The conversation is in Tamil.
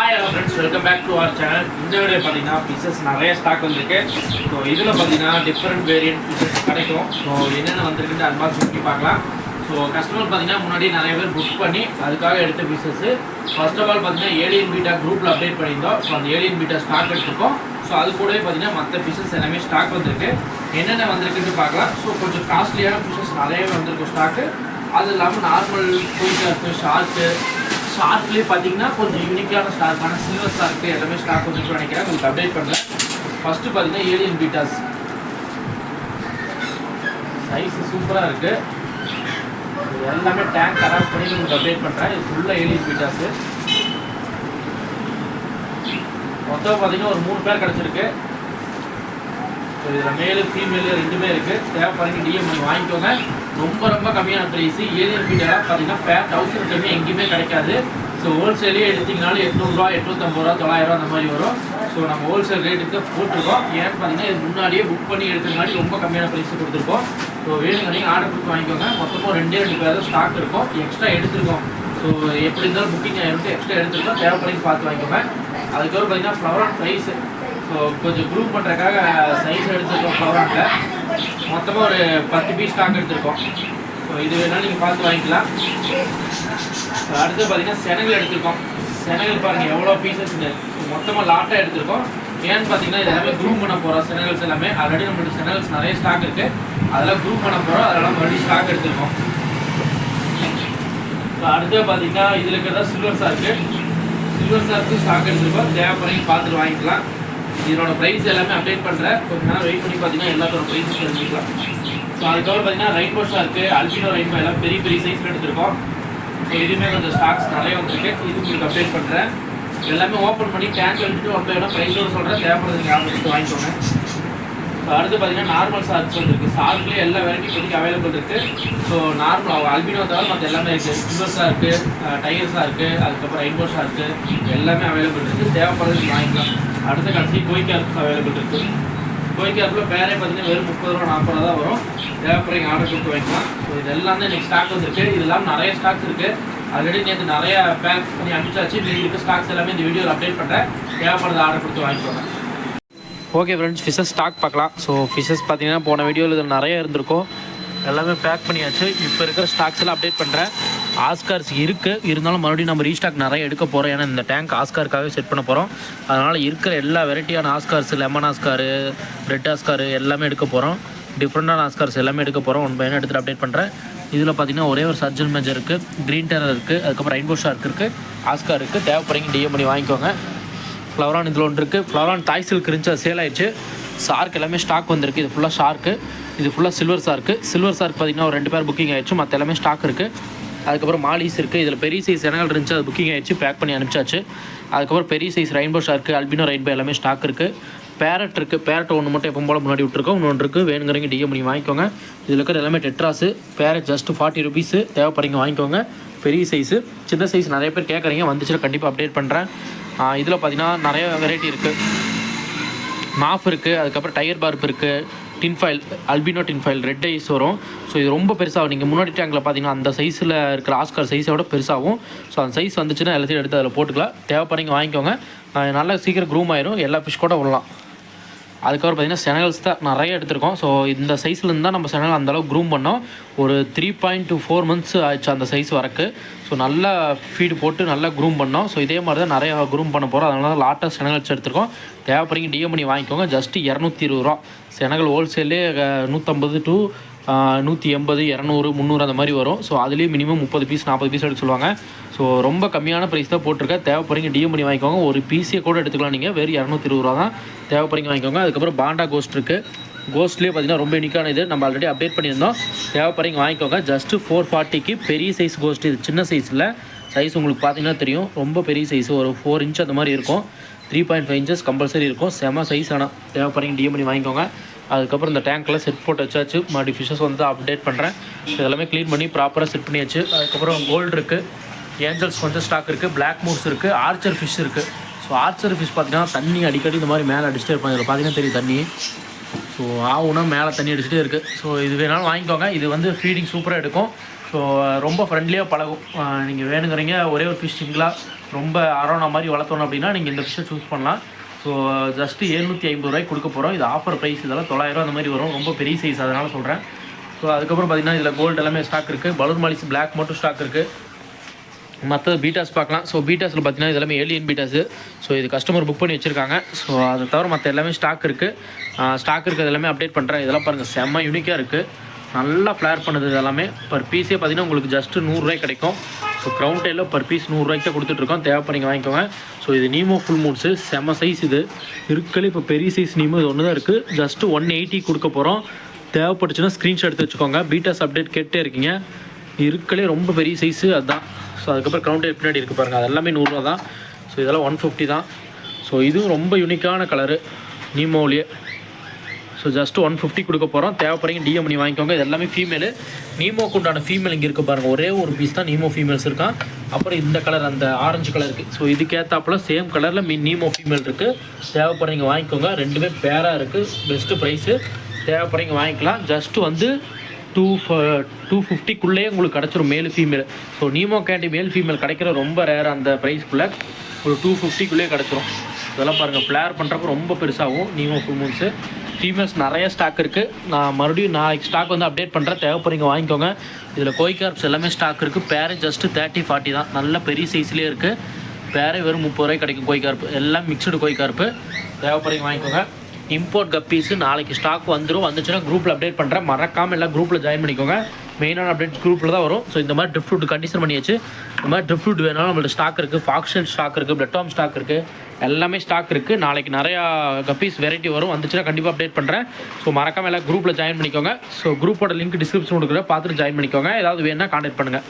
Hi hello friends, welcome back to our channel. இந்த வீடியோ பார்த்தீங்கன்னா ஃபிஷஸ் நிறைய ஸ்டாக் வந்திருக்கு. ஸோ இதில் பார்த்தீங்கன்னா டிஃப்ரெண்ட் வேரியன்ட் ஃபிஷஸ் கிடைக்கும். ஸோ என்னென்ன வந்திருக்குன்னு அது மாதிரி சுற்றி பார்க்கலாம். ஸோ கஸ்டமர் பார்த்தீங்கன்னா முன்னாடி நிறைய பேர் புக் பண்ணி அதுக்காக எடுத்த ஃபிஷஸ். ஃபர்ஸ்ட் ஆஃப் ஆல் பார்த்தீங்கன்னா ஏலியன் பீட்டா குரூப்பில் அப்டேட் பண்ணியிருந்தோம். ஸோ அந்த ஏலியன் பீட்டா ஸ்டாக் எடுத்துருக்கோம். ஸோ அது கூடவே பார்த்தீங்கன்னா மற்ற ஃபிஷஸ் எல்லாமே ஸ்டாக் வந்திருக்கு. என்னென்ன வந்திருக்குன்னு பார்க்கலாம். ஸோ கொஞ்சம் காஸ்ட்லியான ஃபிஷஸ் நிறைய வந்திருக்கு ஸ்டாக்கு. அது இல்லாமல் நார்மல் போயிட்டு ஷார்க்லேயே பார்த்தீங்கன்னா கொஞ்சம் யூனிக்கான ஸ்டாக்கான சில்வர் ஸ்டார்க்கு எல்லாமே ஸ்டாக் வந்துட்டு நினைக்கிறேன். உங்களுக்கு அப்டேட் பண்ணுறேன். ஃபஸ்ட்டு பார்த்தீங்கன்னா ஏலியன் பீட்டாஸ் சைஸ் சூப்பராக இருக்குது. எல்லாமே டேங்க் கராக்ட் பண்ணி உங்களுக்கு அப்டேட் பண்ணுறேன். இது ஃபுல்லாக ஏலியன் பீட்டாஸு. மொத்தம் பார்த்தீங்கன்னா ஒரு 3 பேர் கிடச்சிருக்கு. ஸோ இதில் மேலு ஃபீமேலு ரெண்டுமே இருக்குது. தேவைப்படுறீங்க டிஎம் பண்ணி வாங்கிக்கோங்க. ரொம்ப கம்மியான ப்ரைஸு. ஏலியன் பீட்டெல்லாம் பார்த்தீங்கன்னா பேர் 1000 கம்மி எங்கேயுமே கிடைக்காது. ஸோ ஹோல்சேலே எடுத்திங்கனாலும் 800 ரூபா 850 ரூபா 900 அந்த மாதிரி வரும். ஸோ நம்ம ஹோல்சேல் ரேட்டுக்கு போட்டிருக்கோம். ஏன்னு பார்த்தீங்கன்னா இது முன்னாடியே புக் பண்ணி எடுத்ததுனாடி ரொம்ப கம்மியான ப்ரைஸ் கொடுத்துருக்கோம். ஸோ வேணுங்க நீங்கள் ஆர்டர் கொடுத்து வாங்கிக்கோங்க. மொத்தமாக 2 பேர் தான் ஸ்டாக் இருக்கும். எக்ஸ்ட்ரா எடுத்துருக்கோம். ஸோ எப்படி இருந்தாலும் புக்கிங் ஆகிட்டு எக்ஸ்ட்ரா எடுத்துருக்கோம். தேவைப்படி பார்த்து வாங்கிக்கோங்க. அதுக்கப்புறம் பார்த்தீங்கன்னா ஃப்ளவர் அண்ட் ப்ரைஸு. ஸோ கொஞ்சம் க்ரூப் பண்ணுறதுக்காக சைஸ் எடுத்துருக்கோம். ஃப்ளவரானில் மொத்தமாக ஒரு 10 பீஸ் ஸ்டாக் எடுத்துருக்கோம். ஸோ இது வேணாலும் நீங்கள் பார்த்து வாங்கிக்கலாம். அடுத்து பார்த்தீங்கன்னா செனகல் எடுத்துருக்கோம். செனகல் பாருங்கள் எவ்வளோ பீசஸ்ன்னு. மொத்தமாக லாட்டாக எடுத்துருக்கோம். ஏன்னு பார்த்தீங்கன்னா இது எல்லாமே க்ரூப் பண்ண போகிறோம். செனகல்ஸ் எல்லாமே ஆல்ரெடி நம்மளுக்கு செனகல்ஸ் நிறைய ஸ்டாக் இருக்குது. அதெல்லாம் க்ரூப் பண்ண போகிறோம். அதெல்லாம் மறுபடியும் ஸ்டாக் எடுத்துருக்கோம். ஸோ அடுத்து பார்த்தீங்கன்னா இதில் இருக்கிறதா சில்வர் ஸ்டார்க்கு. சில்வர் ஸ்டார்க்கு ஸ்டாக் எடுத்துருக்கோம். தேவைப்படுறீங்க பார்த்துட்டு வாங்கிக்கலாம். இதனோட ப்ரைஸ் எல்லாமே அப்டேட் பண்ணுறேன். கொஞ்ச நேரம் வெயிட் பண்ணி பார்த்தீங்கன்னா எல்லாத்தோட ப்ரைஸஸ் தெரிஞ்சுக்கலாம். ஸோ அதுக்கப்புறம் பார்த்தீங்கன்னா ரெயின்போ ஸ்டார்க்கு, அல்பினோ ரெயின்போ எல்லாம் பெரிய சைஸில் எடுத்துருக்கோம். ஸோ இதுவுமே கொஞ்சம் ஸ்டாக்ஸ் நிறைய வந்துருக்கு. இது உங்களுக்கு அப்டேட் பண்ணுறேன். எல்லாமே ஓப்பன் பண்ணி டேங்க் எடுத்துட்டு ஒரு வேணும் ப்ரைஸோடு சொல்கிறேன். தேவைப்படுறது ஆர்டர் எடுத்து வாங்கிக்கோங்க. ஸோ அடுத்து பார்த்தீங்கன்னா நார்மல் ஷார்க்ஸ் வந்துருக்கு. ஷார்க்லேயே எல்லா வெரைட்டி இப்போதைக்கு அவைலபிள் இருக்குது. ஸோ நார்மல் அல்பினோ தவிர மற்ற எல்லாமே இருக்குது. சில்வர் ஷார்க்கு, டைகர் ஷார்க்கு, அதுக்கப்புறம் ரெயின்போ ஷார்க்கு எல்லாமே அவைலபிள் இருக்குது. தேவைப்படுறது வாங்கிக்கலாம். அடுத்த கடைசி கோய் கேப்ஸ் அவைலபிள் இருக்குது. கோய் கேப்பில் பேரே பார்த்தீங்கன்னா வெறும் 30 ரூபா 40 ரூபா தான் வரும். தேவைப்படுறீங்க ஆர்டர் கொடுத்து வாங்கிக்கலாம். ஸோ இது எல்லாம் தான் நெக்ஸ்ட் ஸ்டாக் வந்துருக்கு. இது இல்லாமல் நிறைய ஸ்டாக்ஸ் இருக்குது. ஆல்ரெடி நேற்று நிறைய பேக் பண்ணி அனுப்பிச்சாச்சு. இது இருக்க ஸ்டாக்ஸ் எல்லாமே இந்த வீடியோவில் அப்டேட் பண்ணுறேன். தேவைப்படுறது ஆர்டர் கொடுத்து வாங்கிக்கோங்க. ஓகே ஃப்ரெண்ட்ஸ், ஃபிஷஸ் ஸ்டாக் பார்க்கலாம். ஸோ ஃபிஷஸ் பார்த்தீங்கன்னா போன வீடியோவில் இதில் நிறைய இருந்திருக்கும். எல்லாமே பேக் பண்ணியாச்சு. இப்போ இருக்கிற ஸ்டாக்ஸ் எல்லாம் அப்டேட் பண்ணுறேன். ஆஸ்கார்ஸ் இருக்குது. இருந்தாலும் மறுபடியும் நம்ம ரீஸ்டாக் நிறைய எடுக்க போகிறோம். ஏன்னா இந்த டேங்க் ஆஸ்காருக்காகவே செட் பண்ண போகிறோம். அதனால் இருக்கிற எல்லா வெரைட்டியான Oscars, lemon oscar, red oscar எல்லாமே எடுக்க போகிறோம். டிஃப்ரெண்டான ஆஸ்கார்ஸ் எல்லாமே எடுக்க போகிறோம். 1 பை 1 எடுத்துகிட்டு அப்டேட் பண்ணுறேன். இதில் பார்த்தீங்கன்னா ஒரே ஒரு சர்ஜன் மேஜர் இருக்குது, க்ரீன் டெரர் இருக்குது, அதுக்கப்புறம் ரெயின்போ ஷார்க் இருக்குது, ஆஸ்கார் இருக்குது. தேவைப்படுறீங்க டிஎம் பண்ணி வாங்கிக்கோங்க. ஃப்ளவரான் இதில் ஒன்று இருக்குது. ஃப்ளவரான் தாய் சில்க் இருந்துச்சு, அது சேல் ஆயிடுச்சு. ஷார்க் எல்லாமே ஸ்டாக் வந்திருக்கு. இது ஃபுல்லாக ஷார்க்கு. இது ஃபுல்லாக சில்வர் ஷார்க்கு. சில்வர் ஷார்க் பார்த்தீங்கன்னா ஒரு 2 பேர் புக்கிங் ஆயிடுச்சு. மற்ற எல்லாமே ஸ்டாக் இருக்குது. அதுக்கப்புறம் மாலிஸ் இருக்குது. இதில் பெரிய சைஸ் செனகல் இருந்துச்சு, அது புக்கிங் ஆயிடுச்சு, பேக் பண்ணி அனுப்பிச்சாச்சு. அதுக்கப்புறம் பெரிய size rainbow shark, albino rainbow எல்லாமே ஸ்டாக் இருக்குது. பேரட் இருக்குது. பேரட் ஒன்று மட்டும் எப்போ போல் முன்னாடி விட்டுருக்கோம். இன்னொன்று இருக்குது. வேணுங்கிறீங்க டிஎம் பண்ணி வாங்கிக்கோங்க. இதில் இருக்கிற எல்லாமே டெட்ராஸு. பேரட் ஜஸ்ட் 40 ருபீஸு. தேவைப்படுறீங்க வாங்கிக்கோங்க. பெரிய சைஸு. சின்ன சைஸ் நிறைய பேர் கேட்குறீங்க. வந்துச்சுன்னா கண்டிப்பாக அப்டேட் பண்ணுறேன். இதில் பார்த்தீங்கன்னா நிறைய வெரைட்டி இருக்குது. மாஃப் இருக்குது. அதுக்கப்புறம் டயர் பார்ப் இருக்குது. டின்ஃபைல், அல்பினோ டின்ஃபைல், ரெட் ஐஸ் வரும். ஸோ இது ரொம்ப பெருசாகும். நீங்கள் முன்னாடி டேங்கில் பார்த்தீங்கன்னா அந்த சைஸில் இருக்கிற ஆஸ்கார் சைஸோட பெருசாகும். ஸோ அந்த சைஸ் வந்துச்சுன்னா எல்லாத்தையும் எடுத்து அதில் போட்டுக்கலாம். தேவைப்படுறீங்க வாங்கிக்கோங்க. நல்லா சீக்கிரம் க்ரூம் ஆயிரும். எல்லா ஃபிஷ் கூட விடலாம். அதுக்கப்புறம் பார்த்தீங்கன்னா செனகல்ஸ் தான் நிறைய எடுத்திருக்கோம். ஸோ இந்த சைஸ்லேருந்து தான் நம்ம செனகல் அந்தளவுக்கு க்ரூம் பண்ணோம். ஒரு 3 to 4 months ஆயிடுச்சு அந்த சைஸ் வரக்கு. ஸோ நல்லா ஃபீடு போட்டு நல்லா க்ரூம் பண்ணோம். ஸோ இதே மாதிரி தான் நிறைய க்ரூம் பண்ண போகிறோம். அதனால தான் லாட்டாக செனகல்ஸ் எடுத்துருக்கோம். தேவைப்படுறீங்க டிஎம் பண்ணி வாங்கிக்கோங்க. ஜஸ்ட்டு 220 ரூபா. செனகல் ஹோல்சேல்லே 150 to 180, 200, 300 அந்த மாதிரி வரும். ஸோ அதுலேயே மினிமம் 30 பீஸ் 40 பீஸ் எடுக்க சொல்லுவாங்க. ஸோ ரொம்ப கம்மியான ப்ரைஸ் தான் போட்டிருக்கேன். தேவைப்படுறீங்க டிஎம் பண்ணி வாங்கிக்கோங்க. ஒரு பீஸே கூட எடுத்துக்கலாம் நீங்கள். வெறும் 220 ரூபா தான். தேவைப்படுறீங்க வாங்கிக்கோங்க. அதுக்கப்புறம் பாண்டா கோஸ்ட் இருக்குது. கோஸ்ட்லேயே பார்த்தீங்கன்னா ரொம்ப யூனிக்கான இது. நம்ம ஆல்ரெடி அப்டேட் பண்ணியிருந்தோம். தேவைப்படுறீங்க வாங்கிக்கோங்க. ஜஸ்ட்டு 440க்கு பெரிய சைஸ் கோஸ்ட். இது சின்ன சைஸில் சைஸ் உங்களுக்கு பார்த்தீங்கன்னா தெரியும். ரொம்ப பெரிய சைஸ். ஒரு 4 inch அந்த மாதிரி இருக்கும். 3.5 inches கம்பல்சரி இருக்கும். செம சைஸ். ஆனால் தேவைப்படுறீங்க டிஎம் பண்ணி வாங்கிக்கோங்க. அதுக்கப்புறம் இந்த டேங்க்கில் செட் போட்டு வச்சாச்சு. மறுபடி ஃபிஷஸ் வந்து அப்டேட் பண்ணுறேன். இதெல்லாமே க்ளீன் பண்ணி ப்ராப்பராக செட் பண்ணியாச்சு. அதுக்கப்புறம் கோல்டு இருக்குது. ஏஞ்சல்ஸ் கொஞ்சம் ஸ்டாக் இருக்குது. பிளாக் மூர்ஸ் இருக்குது. ஆர்ச்சர் ஃபிஷ் இருக்குது. ஸோ ஆர்ச்சர் ஃபிஷ் பார்த்தீங்கன்னா தண்ணி அடிக்கடி இந்த மாதிரி மேலே அடிச்சுட்டே இருப்பாங்க. இதில் பார்த்தீங்கன்னா தெரியும் தண்ணி. ஸோ ஆகுனா மேலே தண்ணி அடிச்சுட்டே இருக்குது. ஸோ இது வேணாலும் வாங்கிக்கோங்க. இது வந்து ஃபீடிங் சூப்பராக எடுக்கும். ஸோ ரொம்ப ஃப்ரெண்ட்லியாக பழகும். நீங்கள் வேணுங்கிறீங்க ஒரே ஒரு ஃபிஷ் சிங்கிளாக ரொம்ப அரோனா மாதிரி வளர்த்தணும் அப்படின்னா நீங்கள் இந்த ஃபிஷ்ஷை சூஸ் பண்ணலாம். ஸோ ஜஸ்ட்டு 750 ரூபாய்க்கு கொடுக்க போகிறோம். இது ஆஃபர் ப்ரைஸ், இதெல்லாம் 900 அந்த மாதிரி வரும். ரொம்ப பெரிய சைஸ், அதனால் சொல்கிறேன். ஸோ அதுக்கப்புறம் பார்த்திங்கன்னா இதில் கோல்டு எல்லாமே ஸ்டாக் இருக்குது. பலூன் மாலிஸ் பிளாக் மட்டும் ஸ்டாக் இருக்குது. மற்ற பீட்டாஸ் பார்க்கலாம். ஸோ பீட்டாஸில் பார்த்தீங்கன்னா இது எல்லாமே ஏலியன் பீட்டாஸு. ஸோ இது கஸ்டமர் புக் பண்ணி வச்சுருக்காங்க. ஸோ அதை தவிர மற்ற எல்லாமே ஸ்டாக் இருக்குது. ஸ்டாக் இருக்கிறது எல்லாமே அப்டேட் பண்ணுறேன். இதெல்லாம் பாருங்கள், செம்ம யூனிக்காக இருக்குது. நல்லா ஃப்ளேர் பண்ணுது. இது எல்லாமே பர் பீஸே பார்த்தீங்கன்னா உங்களுக்கு ஜஸ்ட்டு 100 ரூபாய் கிடைக்கும். ஸோ க்ரௌன் டெயிலில் பர் பீஸ் 100 ரூபாய்க்கு தான் கொடுத்துட்ருக்கோம். தேவைப்படிங்க வாங்கிக்கோங்க. ஸோ இது நீமோ ஃபுல் மூன்ஸு, செம்ம சைஸ். இது இருக்கலே இப்போ பெரிய சைஸ் நீமோ இது ஒன்று தான் இருக்குது. ஜஸ்ட்டு 180 கொடுக்க போகிறோம். தேவைப்பட்டுச்சுன்னா ஸ்க்ரீன்ஷாட் எடுத்து வச்சுக்கோங்க. பீட்டாஸ் அப்டேட் கேட்டே இருக்கீங்க. இருக்கலே ரொம்ப பெரிய சைஸு அதுதான். ஸோ அதுக்கப்புறம் கவுண்டர் பின்னாடி இருக்குது பாருங்கள், அது எல்லாமே 100 ரூபா தான். ஸோ இதெல்லாம் 150 தான். ஸோ இதுவும் ரொம்ப யூனிக்கான கலரு நீமோவிலேயே. ஸோ ஜஸ்ட்டு 150 கொடுக்க போகிறோம். தேவைப்படுறீங்க டிஎம் பண்ணி வாங்கிக்கோங்க. இது எல்லாமே ஃபீமேலு. நீமோக்கு உண்டான ஃபீமேல் இங்கே இருக்குது பாருங்கள். ஒரே ஒரு பீஸ் தான் நீமோ ஃபீமேல்ஸ் இருக்கான். அப்புறம் இந்த கலர், அந்த ஆரஞ்சு கலர் இருக்குது. ஸோ இதுக்கேற்றாப்புல சேம் கலரில் நீமோ ஃபீமேல் இருக்குது. தேவைப்படுறீங்க வாங்கிக்கோங்க. ரெண்டுமே பேராக இருக்குது. Best price. தேவைப்படுறீங்க வாங்கிக்கலாம். ஜஸ்ட்டு வந்து 250க்குள்ளேயே உங்களுக்கு கிடச்சிரும் male female. So Nemo candy male female கிடைக்கிற ரொம்ப ரேர். அந்த ப்ரைஸ்க்குள்ளே ஒரு 250க்குள்ளேயே கிடச்சிரும். இதெல்லாம் பாருங்கள், ஃப்ளேர் பண்ணுறப்ப ரொம்ப பெருசாகும் நீமோ ஃபுல் மூன்ஸு. ஃபீமேல்ஸ் நிறைய ஸ்டாக் இருக்குது. நான் மறுபடியும் நாளைக்கு ஸ்டாக் வந்து அப்டேட் பண்ணுறேன். தேவைப்படுறீங்க வாங்கிக்கோங்க. இதில் கோய் கார்ப்ஸ் எல்லாமே ஸ்டாக் இருக்குது. பேரே ஜஸ்ட்டு 30-40 தான். நல்ல பெரிய சைஸ்லேயே இருக்குது. பேரே வெறும் 30 ரூபாய் கிடைக்கும். கோய் கார்ப்பு எல்லாம் மிக்சடு கோய் கார்ப்பு. தேவைப்படுறீங்க வாங்கிக்கோங்க. இம்போர்ட் கப்பீஸு நாளைக்கு ஸ்டாக் வந்துச்சுன்னா குரூப்பில் அப்டேட் பண்ணுறேன். மறக்காமல் எல்லாம் குரூப்பில் ஜாயின் பண்ணிக்கோங்க. மெயினான அப்டேட் குரூப்பில் தான் வரும். ஸோ இந்த மாதிரி ட்ரிஃப்ட் ஃபுட் கண்டிஷன் பண்ணியாச்சு. இந்த மாதிரி ட்ரிஃப்ட் ஃபுட் வேணாலும் நம்மள்ட்ட ஸ்டாக் இருக்குது. ஃபாக்ஷல் ஸ்டாக் இருக்குது. பிளட்டாம் ஸ்டாக் இருக்குது. எல்லாமே ஸ்டாக் இருக்குது. நாளைக்கு நிறையா கப்பீஸ் வெரைட்டி வந்துச்சுன்னா கண்டிப்பாக அப்டேட் பண்ணுறேன். ஸோ மறக்காமல் எல்லாம் குரூப்பில் ஜாயின் பண்ணிக்கோங்க. ஸோ குரூப்போட லிங்க் டிஸ்கிரிப்ஷன் கொடுக்குறேன், பார்த்துட்டு ஜாயின் பண்ணிக்கோங்க. ஏதாவது வேணுன்னா கான்டாக்ட் பண்ணுங்கள்.